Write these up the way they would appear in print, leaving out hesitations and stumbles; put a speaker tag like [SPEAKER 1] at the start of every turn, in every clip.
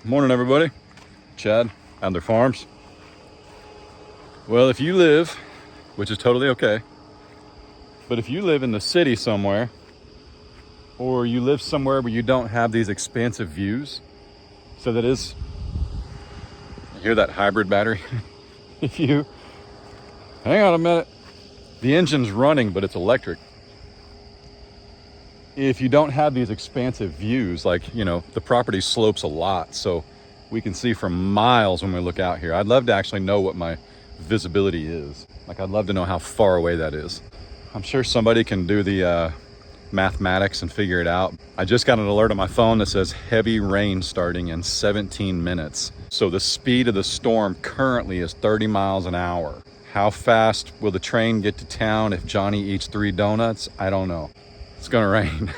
[SPEAKER 1] Morning, everybody. Chad, Adler Farms. Well, if you live, which is totally okay, but if you live in the city somewhere, or you live somewhere where you don't have these expansive views, so that is, you hear that hybrid battery? If you, hang on a minute, the engine's running, but it's electric. If you don't have these expansive views, like, you know, the property slopes a lot, so we can see for miles when we look out here. I'd love to actually know what my visibility is. Like, I'd love to know how far away that is. I'm sure somebody can do the mathematics and figure it out. I just got an alert on my phone that says heavy rain starting in 17 minutes. So the speed of the storm currently is 30 miles an hour. How fast will the train get to town if Johnny eats 3 donuts? I don't know. It's gonna rain.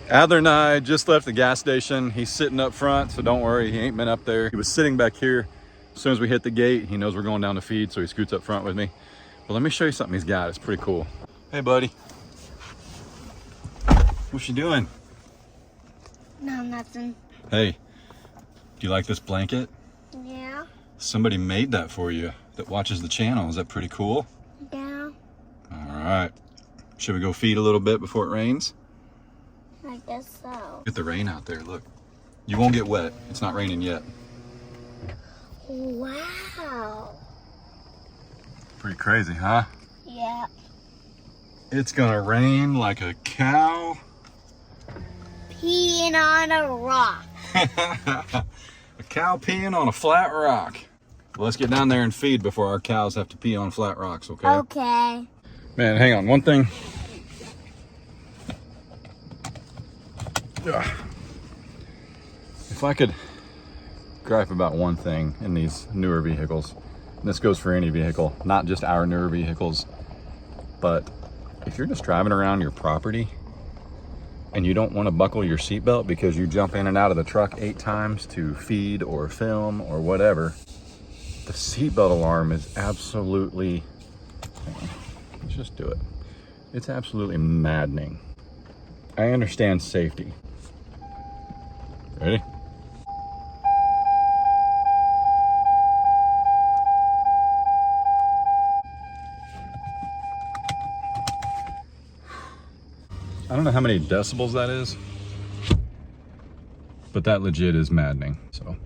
[SPEAKER 1] Adler and I just left the gas station. He's sitting up front, so don't worry, he ain't been up there. He was sitting back here. As soon as we hit the gate, he knows we're going down to feed, so he scoots up front with me. But let me show you something he's got. It's pretty cool. Hey, buddy. What you doing?
[SPEAKER 2] No, nothing.
[SPEAKER 1] Hey, do you like this blanket?
[SPEAKER 2] Yeah.
[SPEAKER 1] Somebody made that for you that watches the channel. Is that pretty cool?
[SPEAKER 2] Yeah.
[SPEAKER 1] All right. Should we go feed a little bit before it rains?
[SPEAKER 2] I guess so.
[SPEAKER 1] Get the rain out there, look. You won't get wet. It's not raining yet.
[SPEAKER 2] Wow.
[SPEAKER 1] Pretty crazy, huh?
[SPEAKER 2] Yeah.
[SPEAKER 1] It's gonna rain like a cow.
[SPEAKER 2] Peeing on a rock.
[SPEAKER 1] A cow peeing on a flat rock. Well, let's get down there and feed before our cows have to pee on flat rocks, okay?
[SPEAKER 2] Okay.
[SPEAKER 1] Man, hang on, one thing. If I could gripe about one thing in these newer vehicles, and this goes for any vehicle, not just our newer vehicles, but if you're just driving around your property and you don't want to buckle your seatbelt because you jump in and out of the truck 8 times to feed or film or whatever, the seatbelt alarm is absolutely, let's just do it. It's absolutely maddening. I understand safety. Ready? I don't know how many decibels that is, but that legit is maddening. So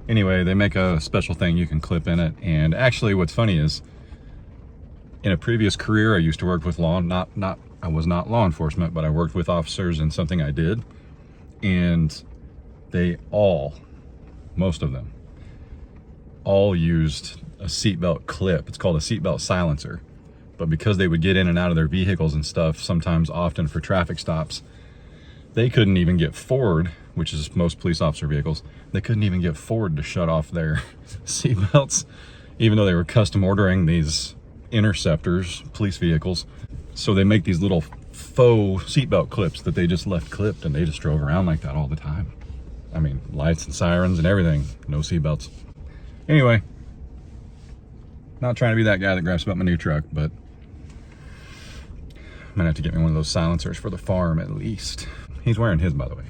[SPEAKER 1] anyway, they make a special thing you can clip in it. And actually what's funny is, in a previous career, I used to work with I was not law enforcement, but I worked with officers in something I did. And they most of them, all used a seatbelt clip. It's called a seatbelt silencer. But because they would get in and out of their vehicles and stuff, sometimes often for traffic stops, they couldn't even get forward, which is most police officer vehicles, they couldn't even get forward to shut off their seatbelts, even though they were custom ordering these interceptors, police vehicles. So they make these little faux seatbelt clips that they just left clipped, and they just drove around like that all the time. I mean, lights and sirens and everything, no seatbelts. Anyway, not trying to be that guy that grabs about my new truck, but I'm gonna have to get me one of those silencers for the farm at least. He's wearing his, by the way.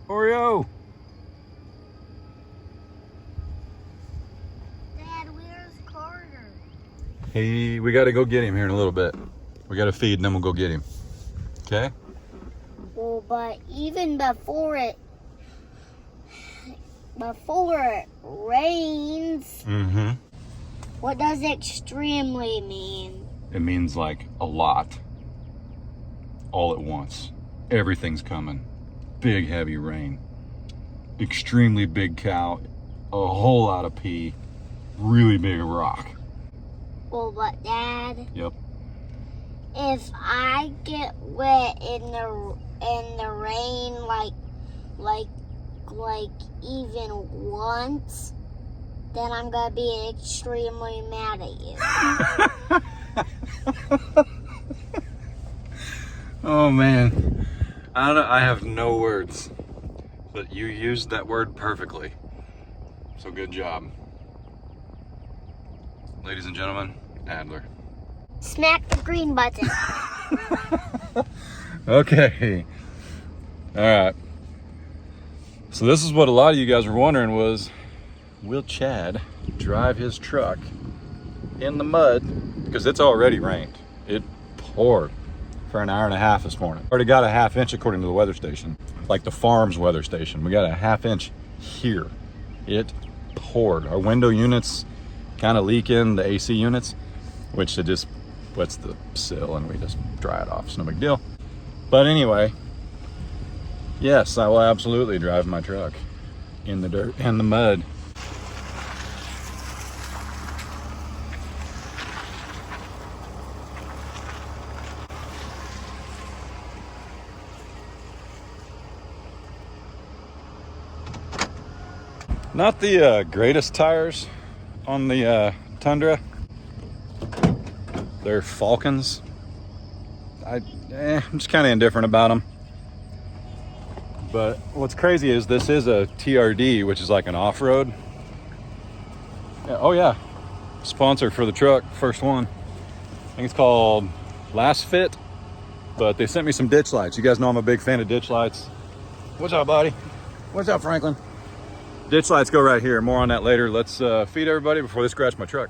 [SPEAKER 1] Oreo!
[SPEAKER 2] Dad, where's Carter?
[SPEAKER 1] Hey, we gotta go get him here in a little bit. We gotta feed and then we'll go get him. Okay?
[SPEAKER 2] Well, but even before it rains, what does extremely mean?
[SPEAKER 1] It means like a lot. All at once. Everything's coming. Big heavy rain. Extremely big cow. A whole lot of pee. Really big rock.
[SPEAKER 2] Well, but Dad,
[SPEAKER 1] Yep.
[SPEAKER 2] if I get wet in the rain like even once, then I'm gonna be extremely mad at you.
[SPEAKER 1] Oh man, I have no words, but you used that word perfectly. So good job. Ladies and gentlemen, Adler.
[SPEAKER 2] Smack the green button.
[SPEAKER 1] Okay, All right. So this is what a lot of you guys were wondering was, will Chad drive his truck in the mud? Because it's already rained. It poured for an hour and a half this morning. Already got a ½ inch according to the weather station, like the farms weather station. We got a ½ inch here. It poured. Our window units kind of leak in the AC units, which it just wets the sill and we just dry it off. It's no big deal. But anyway, yes, I will absolutely drive my truck in the dirt and the mud. Not the greatest tires on the Tundra. They're Falcons. I'm just kind of indifferent about them. But what's crazy is this is a TRD, which is like an off-road. Yeah, oh yeah, sponsor for the truck, first one. I think it's called Last Fit, but they sent me some ditch lights. You guys know I'm a big fan of ditch lights. What's up, buddy? What's up, Franklin? Ditch lights go right here. More on that later. Let's feed everybody before they scratch my truck.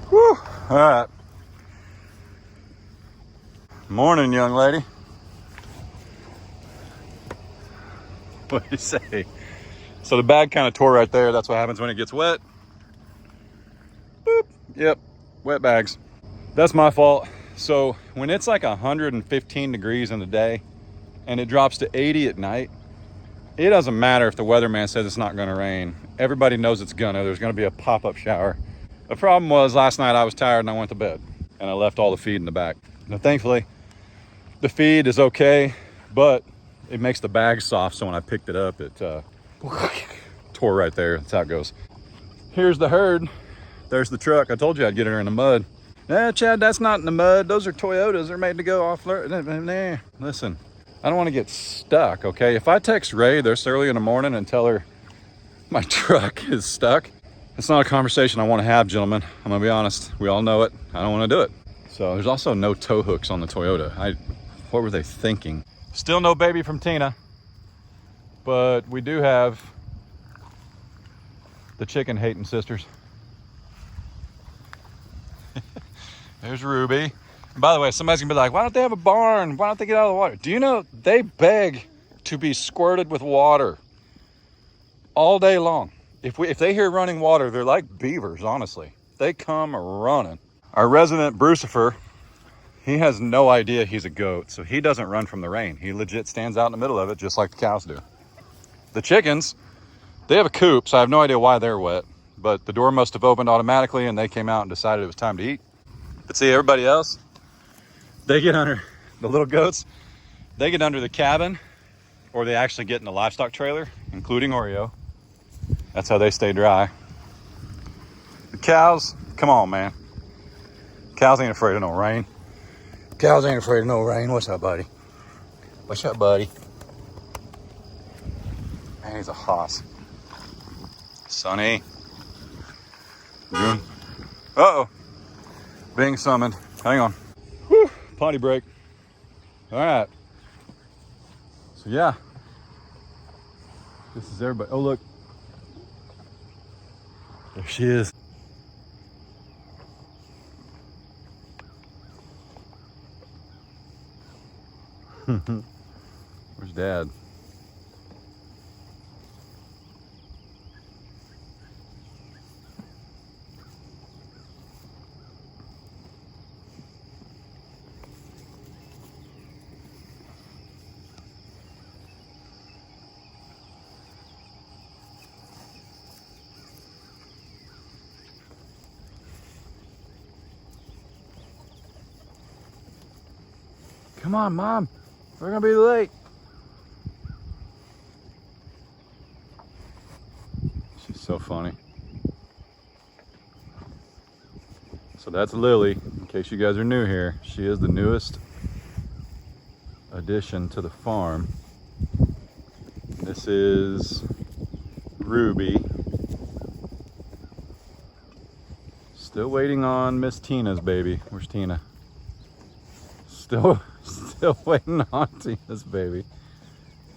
[SPEAKER 1] Whew. All right. Morning, young lady. What do you say? So the bag kind of tore right there. That's what happens when it gets wet. Boop. Yep. Wet bags. That's my fault. So when it's like 115 degrees in the day and it drops to 80 at night, it doesn't matter if the weatherman says it's not going to rain. Everybody knows it's gonna. There's going to be a pop-up shower. The problem was last night I was tired and I went to bed and I left all the feed in the back. Now thankfully the feed is okay, but it makes the bag soft, so when I picked it up, it tore right there. That's how it goes. Here's the herd. There's the truck. I told you I'd get her in the mud. Nah, Chad, that's not in the mud. Those are Toyotas. They're made to go off. Nah. Listen, I don't want to get stuck, okay? If I text Ray this early in the morning and tell her my truck is stuck, it's not a conversation I want to have, gentlemen. I'm going to be honest. We all know it. I don't want to do it. So there's also no tow hooks on the Toyota. What were they thinking? Still no baby from Tina, but we do have the chicken hating sisters. There's Ruby. And by the way, somebody's gonna be like, why don't they have a barn? Why don't they get out of the water? Do you know they beg to be squirted with water all day long? If they hear running water, they're like beavers, honestly. They come running. Our resident Brucifer, he has no idea he's a goat, so he doesn't run from the rain. He legit stands out in the middle of it, just like the cows do. The chickens, they have a coop, so I have no idea why they're wet, but the door must have opened automatically and they came out and decided it was time to eat. But see, everybody else, they get under, the little goats, they get under the cabin, or they actually get in the livestock trailer, including Oreo. That's how they stay dry. The cows, come on, man. Cows ain't afraid of no rain. Cows ain't afraid of no rain. What's up, buddy? What's up, buddy? Man, he's a hoss. Sonny. June. Uh-oh. Being summoned. Hang on. Whew. Potty break. All right. So, yeah. This is everybody. Oh, look. There she is. Where's Dad? Come on, Mom. We're gonna be late. She's so funny. So that's Lily, in case you guys are new here, she is the newest addition to the farm. This is Ruby. Still waiting on Miss Tina's baby. Where's Tina? Still waiting on Tina's baby.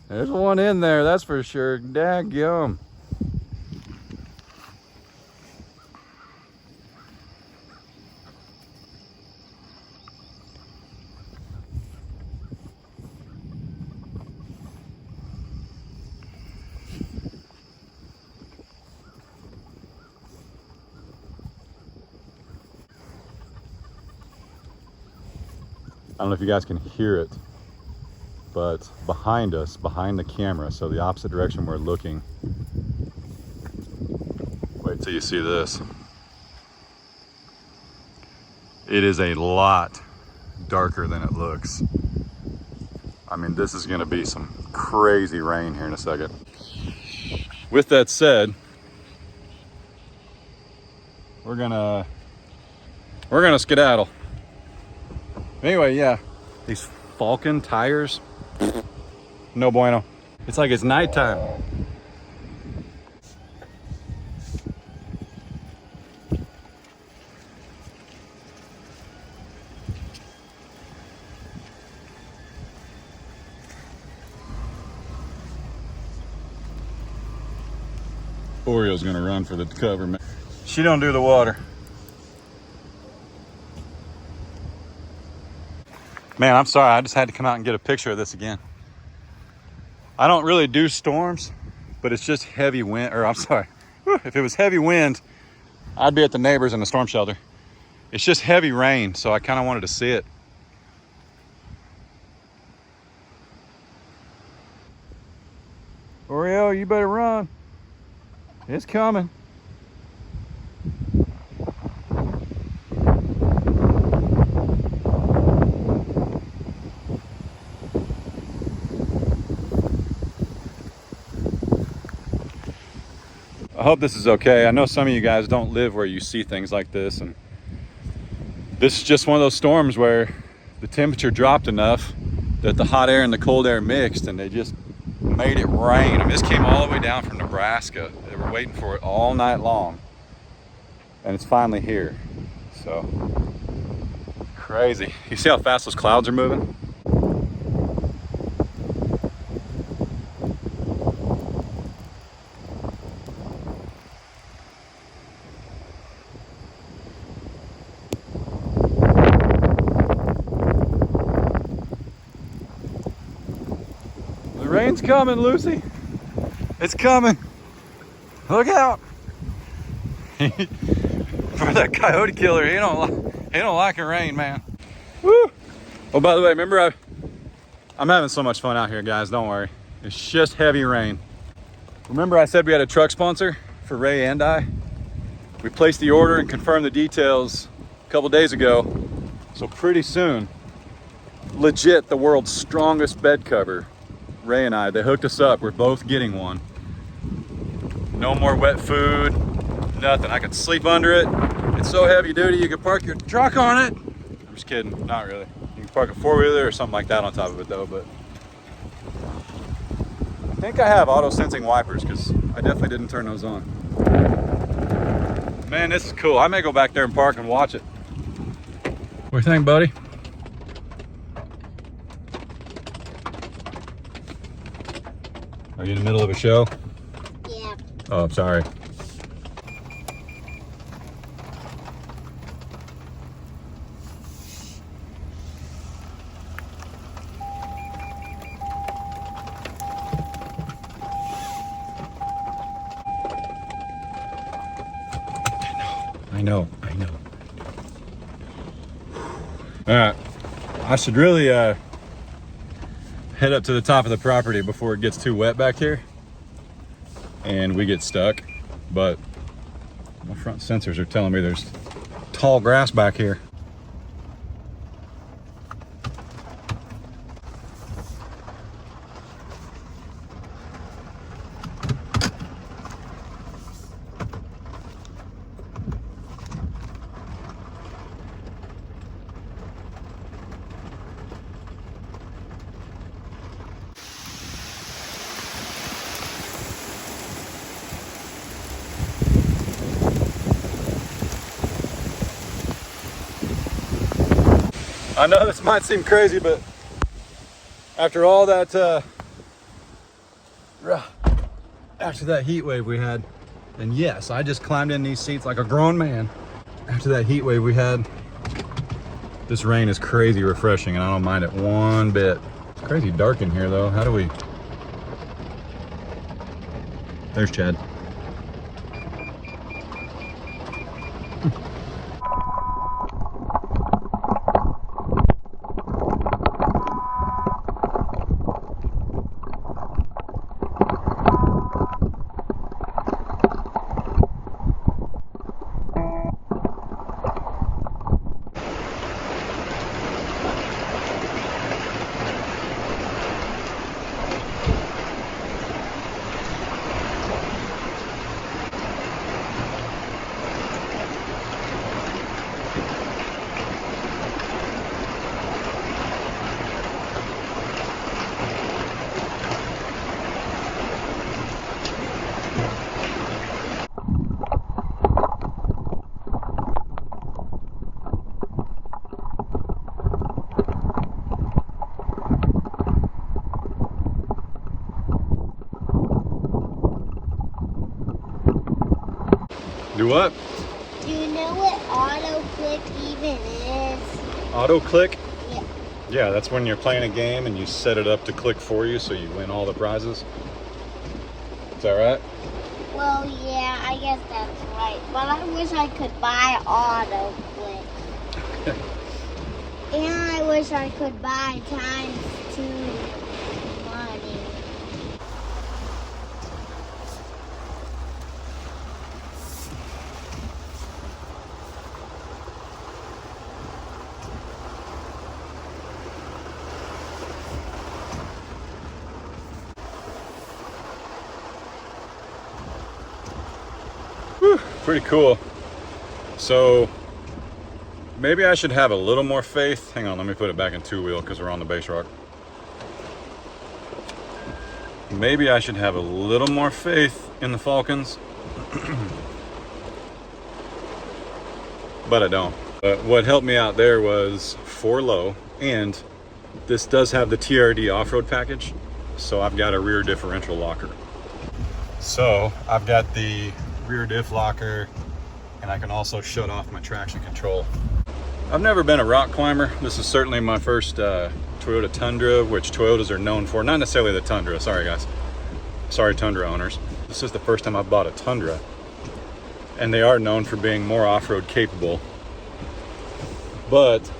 [SPEAKER 1] There's one in there, that's for sure. Daggum. I don't know if you guys can hear it, but behind us, behind the camera, so the opposite direction we're looking. Wait till you see this. It is a lot darker than it looks. I mean, this is gonna be some crazy rain here in a second. With that said, we're gonna skedaddle. Anyway, yeah, these Falcon tires, no bueno. It's like it's nighttime. Oreo's gonna run for the cover, man. She don't do the water. Man, I'm sorry, I just had to come out and get a picture of this again. I don't really do storms, but it's just heavy wind, or I'm sorry, if it was heavy wind, I'd be at the neighbors in the storm shelter. It's just heavy rain, so I kind of wanted to see it. Oreo, you better run. It's coming. I hope this is okay. I know some of you guys don't live where you see things like this, and this is just one of those storms where the temperature dropped enough that the hot air and the cold air mixed, and they just made it rain. I mean, this came all the way down from Nebraska. They were waiting for it all night long, and it's finally here. So crazy. You see how fast those clouds are moving? Rain's coming, Lucy. It's coming. Look out. For that coyote killer, he don't like the rain, man. Woo. Oh, by the way, remember I'm having so much fun out here, guys. Don't worry. It's just heavy rain. Remember I said we had a truck sponsor for Ray and I? We placed the order and confirmed the details a couple days ago. So pretty soon, legit the world's strongest bed cover. Ray and I, they hooked us up. We're both getting one. No more wet food, nothing. I could sleep under it. It's so heavy duty, you could park your truck on it. I'm just kidding, not really. You can park a four-wheeler or something like that on top of it though, but I think I have auto-sensing wipers because I definitely didn't turn those on. Man, this is cool. I may go back there and park and watch it. What do you think, buddy? Are you in the middle of a show?
[SPEAKER 2] Yeah.
[SPEAKER 1] Oh, I'm sorry. I know. All right, I should really head up to the top of the property before it gets too wet back here and we get stuck, but my front sensors are telling me there's tall grass back here. I know this might seem crazy, but after all that, after that heat wave we had, and yes, I just climbed in these seats like a grown man. After that heat wave we had, this rain is crazy refreshing, and I don't mind it one bit. It's crazy dark in here though. How do we? There's Chad. Do what?
[SPEAKER 2] Do you know what ArrowQuip even is?
[SPEAKER 1] Auto click?
[SPEAKER 2] Yeah.
[SPEAKER 1] Yeah, that's when you're playing a game and you set it up to click for you so you win all the prizes. Is that right?
[SPEAKER 2] Well, yeah, I guess that's right. But I wish I could buy ArrowQuip. And I wish I could buy ×2 money.
[SPEAKER 1] Whew, pretty cool. So maybe I should have a little more faith. Hang on, let me put it back in 2-wheel because we're on the base rock. Maybe I should have a little more faith in the Falcons. But I don't. But what helped me out there was 4 low, and this does have the TRD off-road package, so I've got a rear differential locker. So I've got the rear diff locker, and I can also shut off my traction control. I've never been a rock climber. This is certainly my first Toyota Tundra, which Toyotas are known for. Not necessarily the Tundra, sorry guys. Sorry Tundra owners. This is the first time I've bought a Tundra, and they are known for being more off-road capable. But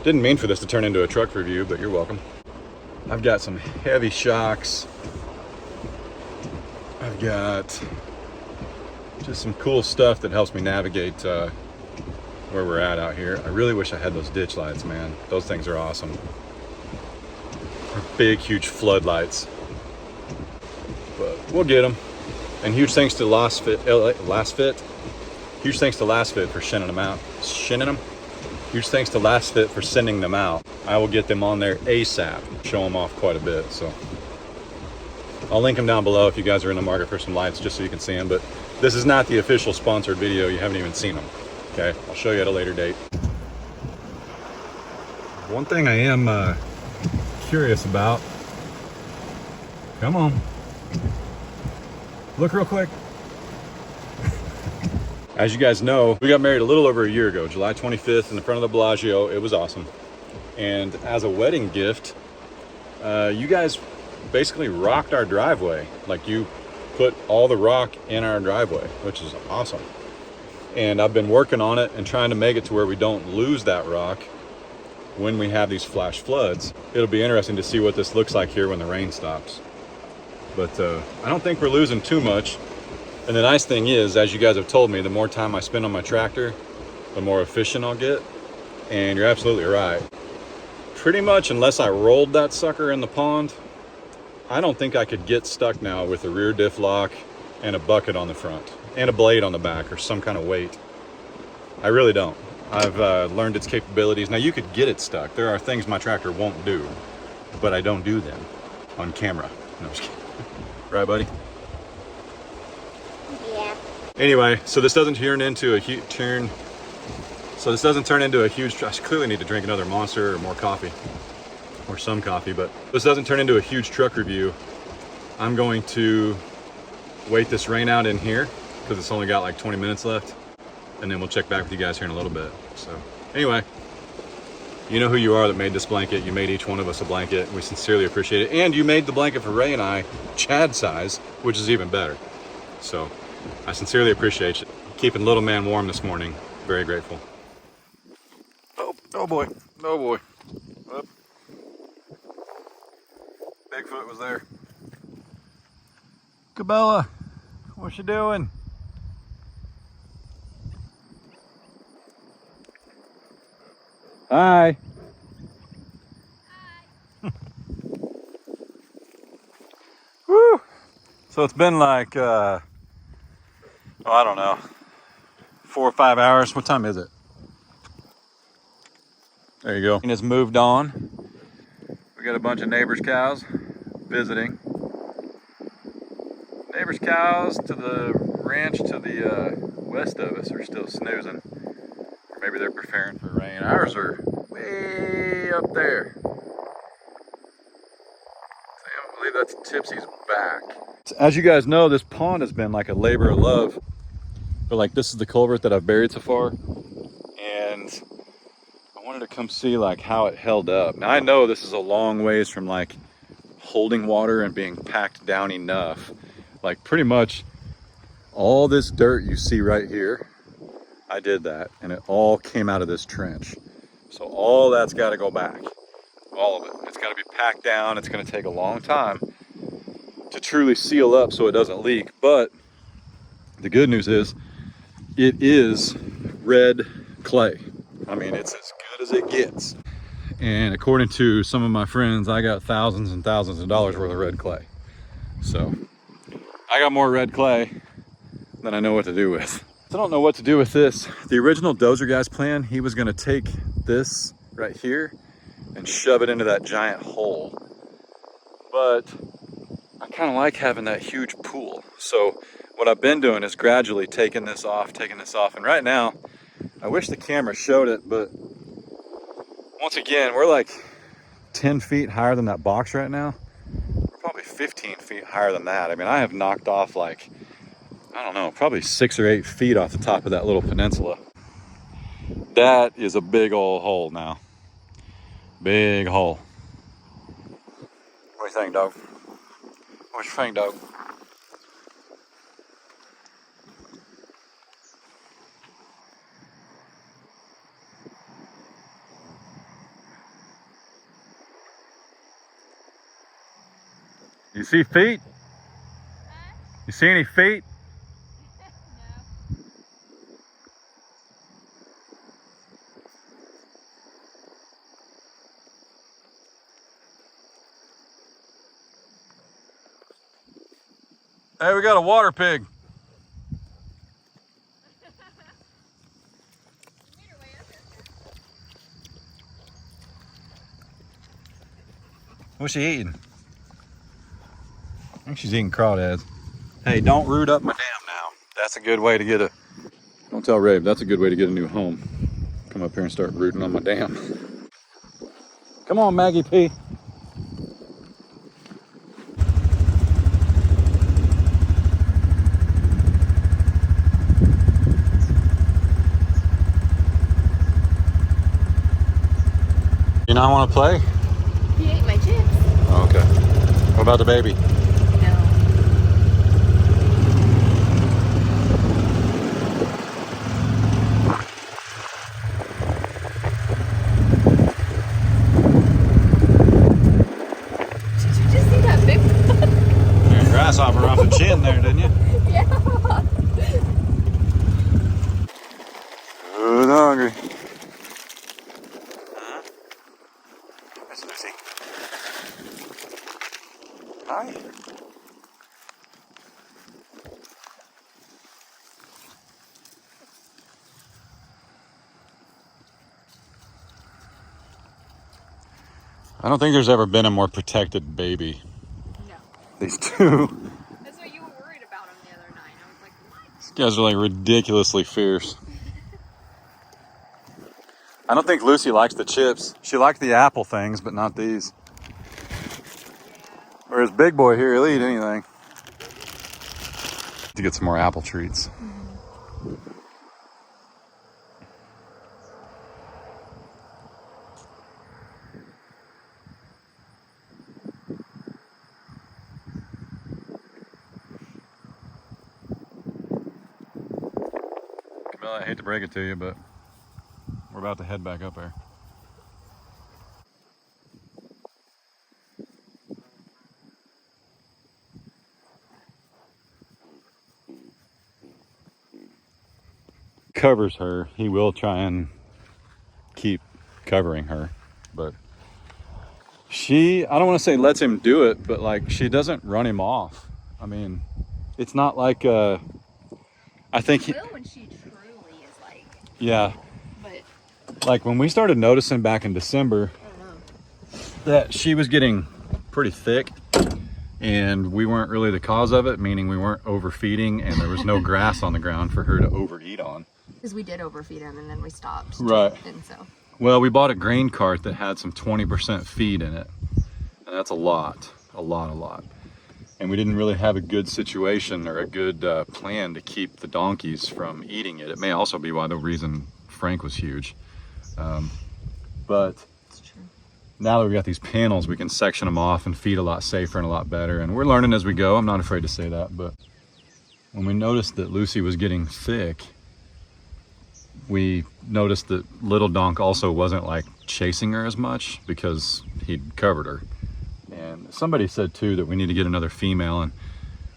[SPEAKER 1] didn't mean for this to turn into a truck review, but you're welcome. I've got some heavy shocks. I've got just some cool stuff that helps me navigate where we're at out here. I really wish I had those ditch lights, man. Those things are awesome. They're big, huge floodlights. But we'll get them. And huge thanks to Huge thanks to LastFit for sending them out. Huge thanks to LastFit for sending them out. I will get them on there ASAP. Show them off quite a bit. So I'll link them down below if you guys are in the market for some lights, just so you can see them. But this is not the official sponsored video. You haven't even seen them. Okay, I'll show you at a later date. One thing I am curious about. Come on. Look real quick. As you guys know, we got married a little over a year ago, July 25th in the front of the Bellagio. It was awesome. And as a wedding gift, you guys basically rocked our driveway. Like, you put all the rock in our driveway, which is awesome. And I've been working on it and trying to make it to where we don't lose that rock when we have these flash floods. It'll be interesting to see what this looks like here when the rain stops. But I don't think we're losing too much. And the nice thing is, as you guys have told me, the more time I spend on my tractor, the more efficient I'll get. And you're absolutely right. Pretty much, unless I rolled that sucker in the pond, I don't think I could get stuck now with a rear diff lock and a bucket on the front and a blade on the back or some kind of weight. I really don't. I've learned its capabilities. Now, you could get it stuck. There are things my tractor won't do, but I don't do them on camera. No, I'm just kidding. Right, buddy?
[SPEAKER 2] Yeah.
[SPEAKER 1] Anyway, so this doesn't turn into a So this doesn't turn into a huge, I clearly need to drink another Monster or more coffee, or some coffee, but this doesn't turn into a huge truck review. I'm going to wait this rain out in here because it's only got like 20 minutes left, and then we'll check back with you guys here in a little bit. So anyway, you know who you are that made this blanket. You made each one of us a blanket. We sincerely appreciate it. And you made the blanket for Ray and I Chad size, which is even better. So I sincerely appreciate you keeping little man warm this morning. Very grateful. Oh boy, oh boy. Whoop. Bigfoot was there. Cabela, what you doing? Hi. Woo! So it's been like, I don't know, 4 or 5 hours. What time is it? There you go. And it's moved on. We got a bunch of neighbors' cows visiting. Neighbors' cows to the ranch to the west of us are still snoozing. Or maybe they're preparing for rain. Ours are way up there. I believe that's Tipsy's back. As you guys know, this pond has been like a labor of love. But like, this is the culvert that I've buried so far. And I wanted to come see like how it held up. Now I know this is a long ways from like holding water and being packed down enough. Like pretty much all this dirt you see right here, I did that, and it all came out of this trench. So all that's got to go back, all of it. It's got to be packed down. It's going to take a long time to truly seal up so it doesn't leak. But the good news is it is red clay. I mean, it's as good as it gets. And according to some of my friends, I got thousands and thousands of dollars worth of red clay. So I got more red clay than I know what to do with. I don't know what to do with this. The original dozer guy's plan, he was gonna take this right here and shove it into that giant hole. But I kind of like having that huge pool. So what I've been doing is gradually taking this off. And right now, I wish the camera showed it, but once again, we're like 10 feet higher than that box right now. We're probably 15 feet higher than that. I mean, I have knocked off like, I don't know, probably 6 or 8 feet off the top of that little peninsula. That is a big old hole now. Big hole. What do you think, dog? What you think, dog? You see feet?
[SPEAKER 2] Huh?
[SPEAKER 1] You see any feet?
[SPEAKER 2] No.
[SPEAKER 1] Hey, we got a water pig. What's she eating? I think she's eating crawdads. Hey, don't root up my dam now. That's a good way to get a... Don't tell Rabe, that's a good way to get a new home. Come up here and start rooting on my dam. Come on, Maggie P. You not want to play?
[SPEAKER 2] He ate my chips.
[SPEAKER 1] Oh, okay. What about the baby?
[SPEAKER 2] No. Did you just see that Bigfoot?
[SPEAKER 1] You're a grasshopper off the chin there, didn't you?
[SPEAKER 2] Yeah.
[SPEAKER 1] Good hungry. That's Lucy. Hi. I don't think there's ever been a more protected baby.
[SPEAKER 2] No.
[SPEAKER 1] These two.
[SPEAKER 2] That's what you were worried about him the other night. I was like, what?
[SPEAKER 1] These guys are like ridiculously fierce. I don't think Lucy likes the chips. She likes the apple things, but not these. Whereas Big Boy here, he'll eat anything. To get some more apple treats. Well, I hate to break it to you, but we're about to head back up there. Covers her. He will try and keep covering her, but she, I don't want to say lets him do it, but like she doesn't run him off. I mean, it's not like I think
[SPEAKER 3] Will when she truly is like,
[SPEAKER 1] yeah,
[SPEAKER 3] but
[SPEAKER 1] like when we started noticing back in December that she was getting pretty thick and we weren't really the cause of it, meaning we weren't overfeeding and there was no grass on the ground for her to overeat on.
[SPEAKER 3] because we did overfeed him and then we stopped.
[SPEAKER 1] Right.
[SPEAKER 3] And so.
[SPEAKER 1] Well, we bought a grain cart that had some 20% feed in it, and that's a lot. And we didn't really have a good situation or a good plan to keep the donkeys from eating it. It may also be why the reason Frank was huge. But
[SPEAKER 3] It's true.
[SPEAKER 1] now that we've got these panels, we can section them off and feed a lot safer and a lot better. And we're learning as we go. I'm not afraid to say that. But when we noticed that Lucy was getting thick, we noticed that little donk also wasn't like chasing her as much because he'd covered her. And somebody said too that we need to get another female, and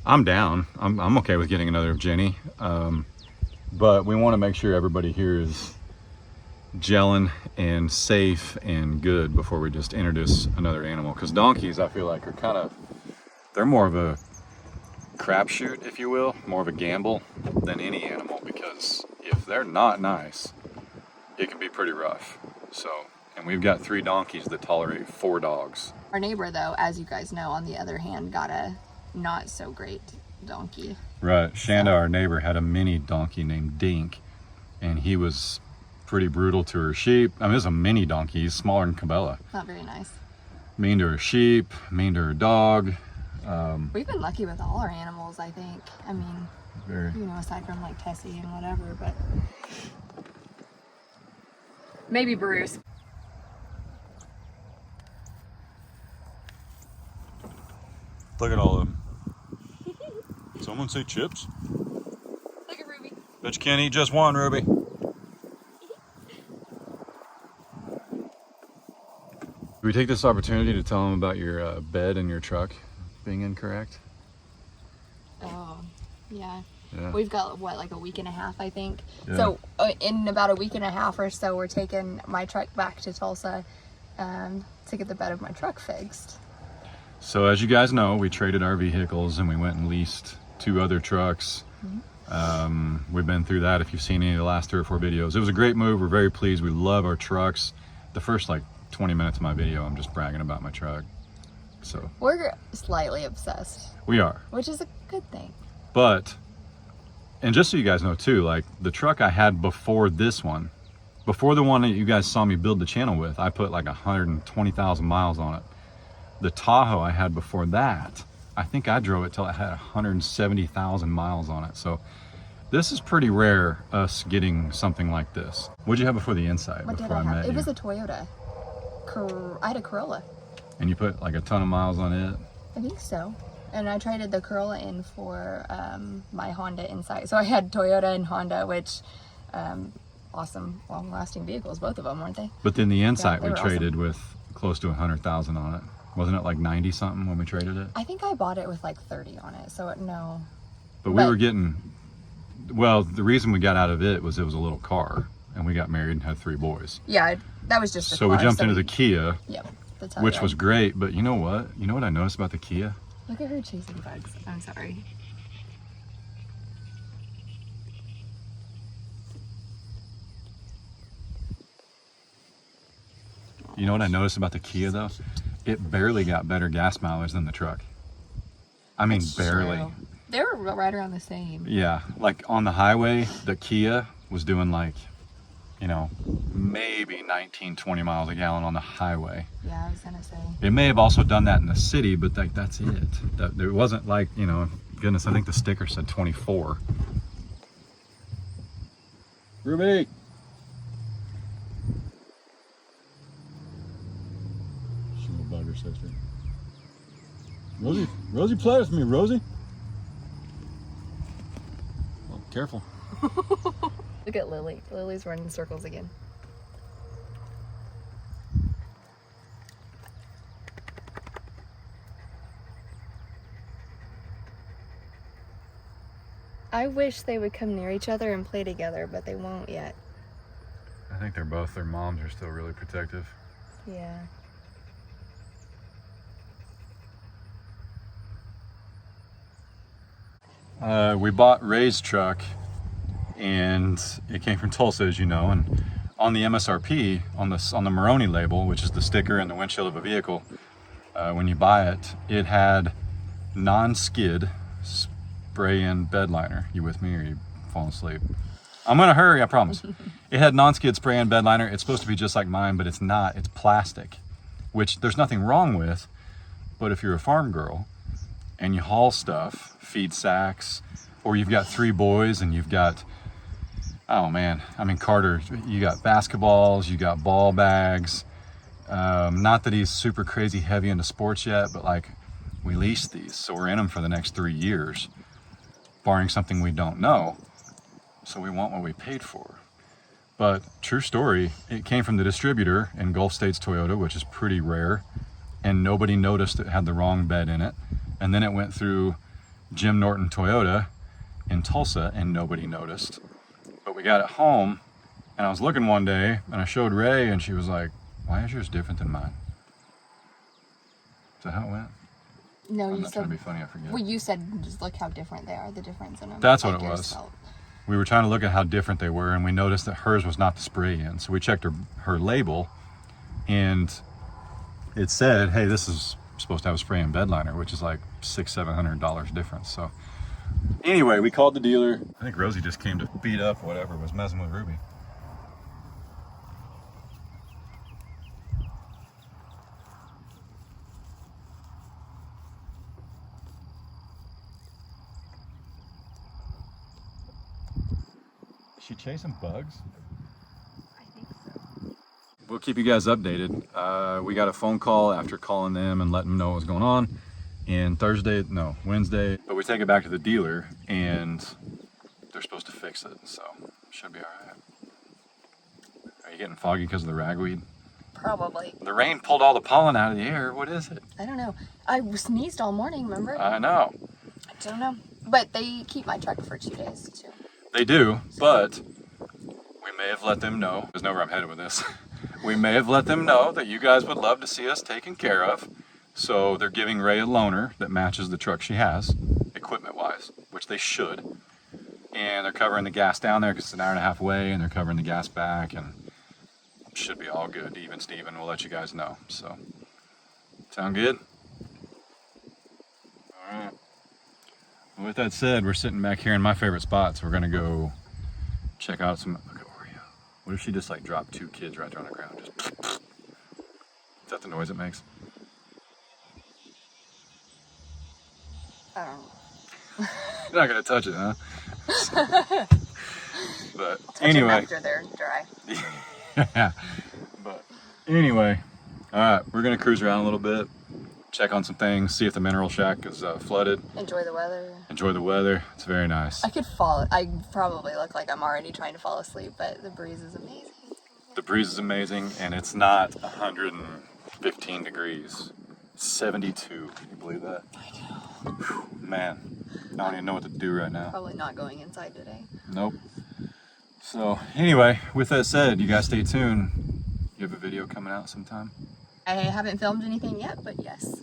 [SPEAKER 1] I'm down. I'm okay with getting another Jenny. But we want to make sure everybody here is gelling and safe and good before we just introduce another animal. Because donkeys, I feel like, are they're more of a crapshoot, if you will, more of a gamble than any animal, because if they're not nice, it can be pretty rough. So, and we've got 3 donkeys that tolerate 4 dogs.
[SPEAKER 3] Our neighbor, though, as you guys know, on the other hand, got a not so great donkey.
[SPEAKER 1] Right. Shanda, our neighbor, had a mini donkey named Dink, and he was pretty brutal to her sheep. I mean, it's a mini donkey. He's smaller than Cabela.
[SPEAKER 3] Not very nice.
[SPEAKER 1] Mean to her sheep, mean to her dog.
[SPEAKER 3] We've been lucky with all our animals, I think. I mean,
[SPEAKER 1] Very.
[SPEAKER 3] you know, aside from like Tessie and whatever, but maybe Bruce.
[SPEAKER 1] Look at all of them. Someone say chips?
[SPEAKER 3] Look at Ruby.
[SPEAKER 1] Bet you can't eat just one, Ruby. Do we take this opportunity to tell them about your bed in your truck being incorrect?
[SPEAKER 3] Oh, yeah.
[SPEAKER 1] Yeah.
[SPEAKER 3] We've got, what, like a week and a half, I think.
[SPEAKER 1] Yeah.
[SPEAKER 3] So in about a week and a half or so, we're taking my truck back to Tulsa to get the bed of my truck fixed.
[SPEAKER 1] So as you guys know, we traded our vehicles and we went and leased 2 other trucks. We've been through that if you've seen any of the last 3 or 4 videos. It was a great move. We're very pleased. We love our trucks. The first like 20 minutes of my video, I'm just bragging about my truck. So
[SPEAKER 3] We're slightly obsessed,
[SPEAKER 1] we are.
[SPEAKER 3] which is a good thing.
[SPEAKER 1] But, and just so you guys know too, like the truck I had before this one, before the one that you guys saw me build the channel with, I put like 120,000 miles on it. The Tahoe I had before that, I think I drove it till it had 170,000 miles on it. So this is pretty rare, us getting something like this. What'd you have before the Insight?
[SPEAKER 3] What did
[SPEAKER 1] Before
[SPEAKER 3] I
[SPEAKER 1] I
[SPEAKER 3] have?
[SPEAKER 1] met
[SPEAKER 3] It
[SPEAKER 1] you?
[SPEAKER 3] was a Toyota. I had a Corolla.
[SPEAKER 1] And you put like a ton of miles on it?
[SPEAKER 3] I think so. And I traded the Corolla in for my Honda Insight. So I had Toyota and Honda, which awesome, long-lasting vehicles, both of them, weren't they?
[SPEAKER 1] But then the Insight
[SPEAKER 3] they
[SPEAKER 1] we
[SPEAKER 3] were
[SPEAKER 1] traded with close to 100,000 on it. Wasn't it like 90 something when we traded it?
[SPEAKER 3] I think I bought it with like 30 on it, so no.
[SPEAKER 1] But we were getting, well, the reason we got out of it was a little car and we got married and had 3 boys.
[SPEAKER 3] Yeah, that was just a
[SPEAKER 1] So
[SPEAKER 3] car,
[SPEAKER 1] we jumped into the Kia,
[SPEAKER 3] Yep, that's
[SPEAKER 1] which was great. But you know what? You know what I noticed about the Kia?
[SPEAKER 3] Look at her chasing bugs. I'm sorry.
[SPEAKER 1] You know what I noticed about the Kia though? It barely got better gas mileage than the truck. I mean,
[SPEAKER 3] That's
[SPEAKER 1] barely.
[SPEAKER 3] true. They were right around the same.
[SPEAKER 1] Yeah, like on the highway, the Kia was doing like you know, maybe 19, 20 miles a gallon on the highway.
[SPEAKER 3] Yeah, I was gonna say.
[SPEAKER 1] It may have also done that in the city, but like that's it. It wasn't like, you know, goodness, I think the sticker said 24. Ruby! She will bug her sister. Rosie, play with me, Rosie. Oh, careful.
[SPEAKER 3] Look at Lily. Lily's running in circles again. I wish they would come near each other and play together, but they won't yet.
[SPEAKER 1] I think their moms are still really protective.
[SPEAKER 3] Yeah.
[SPEAKER 1] We bought Ray's truck, and it came from Tulsa, as you know, and on the MSRP, on the Maroney label, which is the sticker and the windshield of a vehicle, when you buy it, it had non-skid spray-in bed liner. You with me, or are you falling asleep? I'm gonna hurry, I promise. It had non-skid spray-in bed liner. It's supposed to be just like mine, but it's not. It's plastic, which there's nothing wrong with, but if you're a farm girl and you haul stuff, feed sacks, or you've got 3 boys and you've got, oh man, I mean, Carter, you got basketballs, you got ball bags. Not that he's super crazy heavy into sports yet, but like, we leased these, so we're in them for the next 3 years, barring something we don't know. So we want what we paid for. But true story, it came from the distributor in Gulf States Toyota, which is pretty rare, and nobody noticed it had the wrong bed in it. And then it went through Jim Norton Toyota in Tulsa, and nobody noticed. But we got it home, and I was looking one day, and I showed Ray, and she was like, "Why is yours different than mine?" Is that how it went?
[SPEAKER 3] No,
[SPEAKER 1] I'm
[SPEAKER 3] you
[SPEAKER 1] not
[SPEAKER 3] said.
[SPEAKER 1] trying to be funny, I forget.
[SPEAKER 3] Well, you said just look how different they are. The difference in them.
[SPEAKER 1] That's what
[SPEAKER 3] like
[SPEAKER 1] it
[SPEAKER 3] yours
[SPEAKER 1] was.
[SPEAKER 3] felt.
[SPEAKER 1] We were trying to look at how different they were, and we noticed that hers was not the spray-in. So we checked her label, and it said, "Hey, this is supposed to have a spray-in bed liner," which is like $600-700 difference. So anyway, we called the dealer. I think Rosie just came to beat up whatever was messing with Ruby. Is she chasing bugs?
[SPEAKER 3] I think so.
[SPEAKER 1] We'll keep you guys updated. We got a phone call after calling them and letting them know what was going on. And Wednesday, but we take it back to the dealer and they're supposed to fix it. So should be all right. Are you getting foggy because of the ragweed?
[SPEAKER 3] Probably.
[SPEAKER 1] The rain pulled all the pollen out of the air. What is it?
[SPEAKER 3] I don't know. I sneezed all morning, remember?
[SPEAKER 1] I know.
[SPEAKER 3] I don't know. But they keep my truck for 2 days too.
[SPEAKER 1] They do, but we may have let them know. There's nowhere I'm headed with this. We may have let them know that you guys would love to see us taken care of. So they're giving Ray a loaner that matches the truck she has, equipment-wise, which they should. And they're covering the gas down there because it's an hour and a half away, and they're covering the gas back, and it should be all good. Even Steven will let you guys know. So, sound good? All right. Well, with that said, we're sitting back here in my favorite spot, so we're gonna go check out some. Look at Oreo. What if she just like dropped 2 kids right there on the ground? Just. Is that the noise it makes?
[SPEAKER 3] I don't know.
[SPEAKER 1] You're not gonna touch it, huh? But
[SPEAKER 3] Touch them
[SPEAKER 1] anyway.
[SPEAKER 3] after they're dry.
[SPEAKER 1] Yeah. But anyway, all right, we're gonna cruise around a little bit, check on some things, see if the mineral shack is flooded.
[SPEAKER 3] Enjoy the weather.
[SPEAKER 1] Enjoy the weather. It's very nice.
[SPEAKER 3] I could fall. I probably look like I'm already trying to fall asleep, but the breeze is amazing.
[SPEAKER 1] The breeze is amazing, and it's not 115 degrees. 72. Can you believe that?
[SPEAKER 3] I know.
[SPEAKER 1] Whew, man, I don't even know what to do right now.
[SPEAKER 3] Probably not going inside today.
[SPEAKER 1] Nope. So anyway, with that said, you guys stay tuned. You have a video coming out sometime?
[SPEAKER 3] I haven't filmed anything yet, but yes,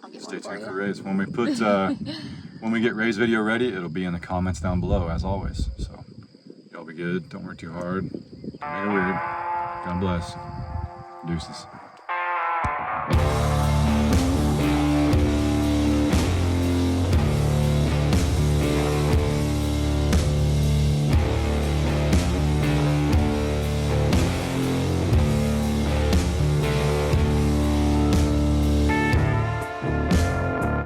[SPEAKER 3] I'll get
[SPEAKER 1] Stay
[SPEAKER 3] one for
[SPEAKER 1] tuned
[SPEAKER 3] you.
[SPEAKER 1] for Ray's. When we put, when we get Ray's video ready, it'll be in the comments down below, as always. So, y'all be good. Don't work too hard. Don't make it weird. God bless. Deuces.